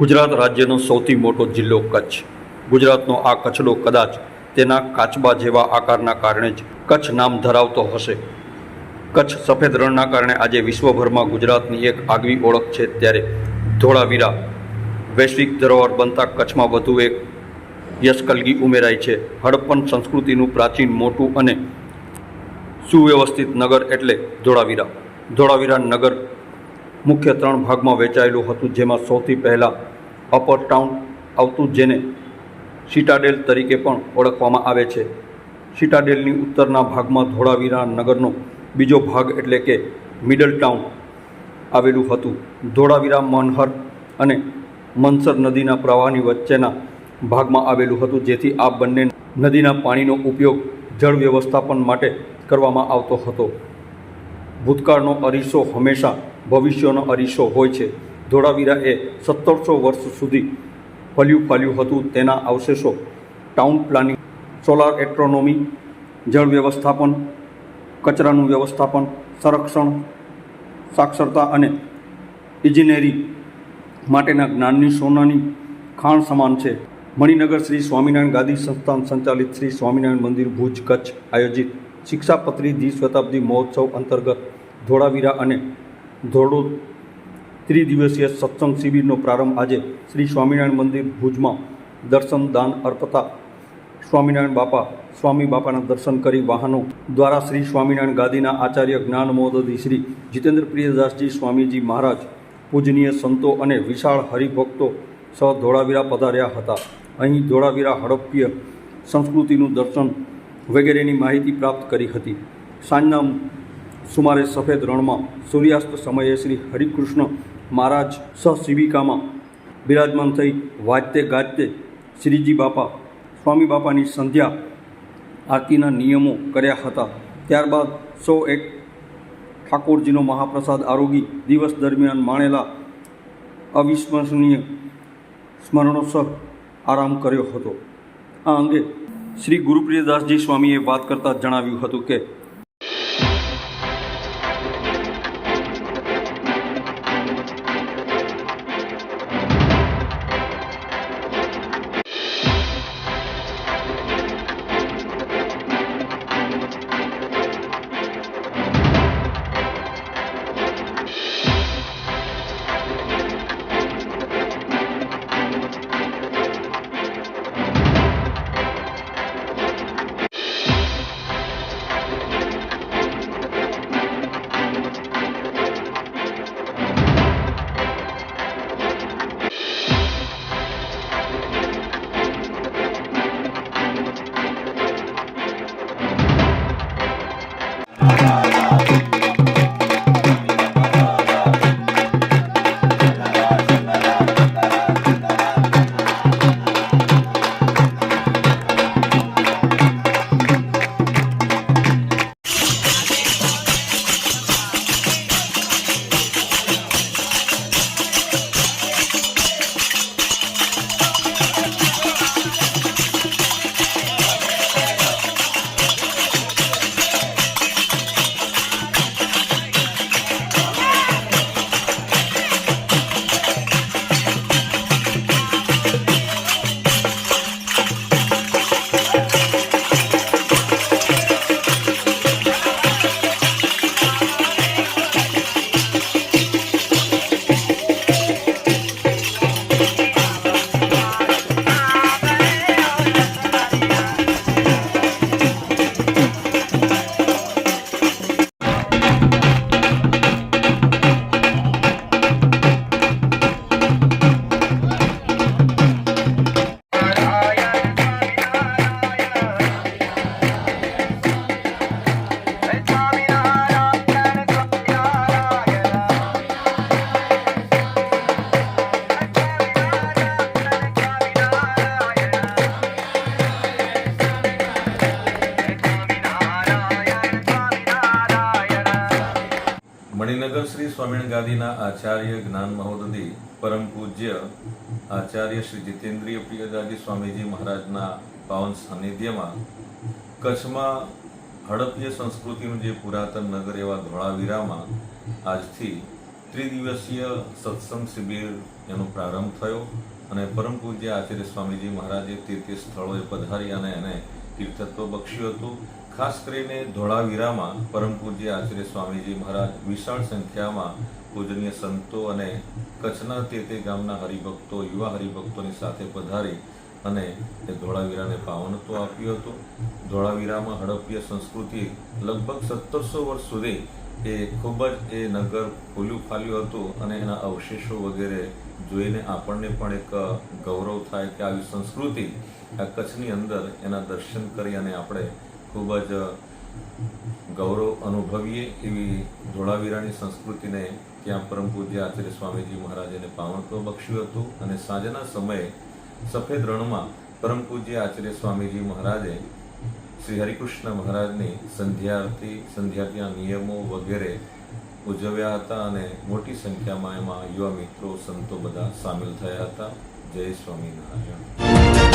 ગુજરાત રાજ્યનો સૌથી મોટો જિલ્લો કચ્છ. ગુજરાતનો આ કચ્છડો કદાચ તેના કાચબા જેવા આકારના કારણે જ કચ્છ નામ ધરાવતો હશે. કચ્છ સફેદ રણના કારણે આજે વિશ્વભરમાં ગુજરાતની એક આગવી ઓળખ છે. ત્યારે ધોળાવીરા વૈશ્વિક ધરોહર બનતા કચ્છમાં વધુ એક યશકલગી ઉમેરાઈ છે. હડપ્પન સંસ્કૃતિનું પ્રાચીન, મોટું અને સુવ્યવસ્થિત નગર એટલે ધોળાવીરા. ધોળાવીરા નગર મુખ્ય 3 ભાગમાં વહેંચાયેલું હતું, જેમાં સૌથી પહેલાં અપર ટાઉન આવતું, જેને સિટાડેલ તરીકે પણ ઓળખવામાં આવે છે. સિટાડેલની ઉત્તરના ભાગમાં ધોળાવીરા નગરનો બીજો ભાગ એટલે કે મિડલ ટાઉન આવેલું હતું. ધોળાવીરા મનહર અને મનસર નદીના પ્રવાહની વચ્ચેના ભાગમાં આવેલું હતું, જેથી આ બંને નદીના પાણીનો ઉપયોગ જળ વ્યવસ્થાપન માટે કરવામાં આવતો હતો. ભૂતકાળનો અરીસો હંમેશા ભવિષ્યનો અરીસો હોય છે. ધોળાવીરા એ 1700 વર્ષ સુધી ફળ્યું ફાલ્યું હતું. તેના અવશેષો ટાઉન પ્લાનિંગ, સોલાર એસ્ટ્રોનોમી, જળ વ્યવસ્થાપન, કચરાનું વ્યવસ્થાપન, સંરક્ષણ, સાક્ષરતા અને ઇજનેરી માટેના જ્ઞાનની સોનાની ખાણ સમાન છે. મણિનગર શ્રી સ્વામિનારાયણ ગાદી સંસ્થાન સંચાલિત શ્રી સ્વામિનારાયણ મંદિર ભુજ કચ્છ આયોજિત શિક્ષાપત્રી દ્વિશતાબ્દી મહોત્સવ અંતર્ગત ધોળાવીરા અને ધોરડો ત્રિદિવસીય સત્સંગ શિબિરનો પ્રારંભ આજે શ્રી સ્વામિનારાયણ મંદિર ભુજમાં દર્શન દાન અર્પતા સ્વામિનારાયણ બાપા સ્વામી બાપાના દર્શન કરી વાહનો દ્વારા શ્રી સ્વામિનારાયણ ગાદીના આચાર્ય જ્ઞાન મહોદધિ શ્રી જીતેન્દ્ર પ્રિયદાસજી સ્વામીજી મહારાજ, પૂજનીય સંતો અને વિશાળ હરિભક્તો સહ ધોળાવીરા પધાર્યા હતા. અહીં ધોળાવીરા હડપ્પીય સંસ્કૃતિનું દર્શન વગેરેની માહિતી પ્રાપ્ત કરી હતી. સાંજના સુમારે સફેદ રણમાં સૂર્યાસ્ત સમયે શ્રી હરિકૃષ્ણ મહારાજ સહ શિવિકામાં બિરાજમાન થઈ વાજતે ગાજતે શ્રીજી બાપા સ્વામી બાપાની સંધ્યા આરતીના નિયમો કર્યા હતા. ત્યારબાદ 101 ઠાકોરજીનો મહાપ્રસાદ આરોગી દિવસ દરમિયાન માણેલા અવિસ્મરણીય સ્મરણોસહ આરામ કર્યો હતો. આ અંગે શ્રી ગુરુપ્રિયદાસજી સ્વામીએ વાત કરતાં જણાવ્યું હતું કે મણિનગર શ્રી સ્વામિનારાયણ ગાદીના આચાર્ય જ્ઞાન મહોદધિ પરમ પૂજ્ય આચાર્ય શ્રી જીતેન્દ્રિય પ્રિયદાસજી સ્વામીજી મહારાજના પાવન સાનિધ્યમાં કચ્છમાં હડપ્પીય સંસ્કૃતિનું જે પુરાતન નગર એવા ધોળાવીરામાં આજથી ત્રિદિવસીય સત્સંગ શિબિર એનો પ્રારંભ થયો અને પરમ પૂજ્ય આચાર્ય સ્વામીજી મહારાજે તીર્થ સ્થળોએ પધારી અને એને તીર્થત્વ બક્ષ્યું હતું. ખાસ કરીને ધોળાવીરામાં પરમ પૂજ્ય આચાર્ય સ્વામીજી મહારાજ વિશાળ સંખ્યામાં પૂજનીય સંતો અને કચ્છના તે ગામના હરિભક્તો, યુવા હરિભક્તોની સાથે પધારી અને એ ધોળાવીરાને પાવનત્વ આપ્યું હતું. ધોળાવીરામાં હડપ્પીય સંસ્કૃતિ લગભગ 1700 વર્ષ સુધી એ ખૂબ જ એ નગર ફૂલ્યું ફાલ્યું હતું અને એના અવશેષો વગેરે જોઈને આપણને પણ એક ગૌરવ થાય કે આવી સંસ્કૃતિ આ કચ્છની અંદર એના દર્શન કરી અને આપણે ખૂબ જ ગૌરવ અનુભવીએ એવી ધોળાવીરાની સંસ્કૃતિને ત્યાં પરમ પૂજ્ય આચાર્ય સ્વામીજી મહારાજને પાવનત્વ બક્ષ્યું હતું. અને સાંજના સમયે સફેદ રણમાં પરમ પૂજ્ય આચાર્ય સ્વામીજી મહારાજે શ્રી હરિકૃષ્ણ મહારાજની સંધ્યાના નિયમો વગેરે ઉજવ્યા હતા અને મોટી સંખ્યામાં એમાં યુવા મિત્રો, સંતો બધા સામેલ થયા હતા. જય સ્વામિનારાયણ.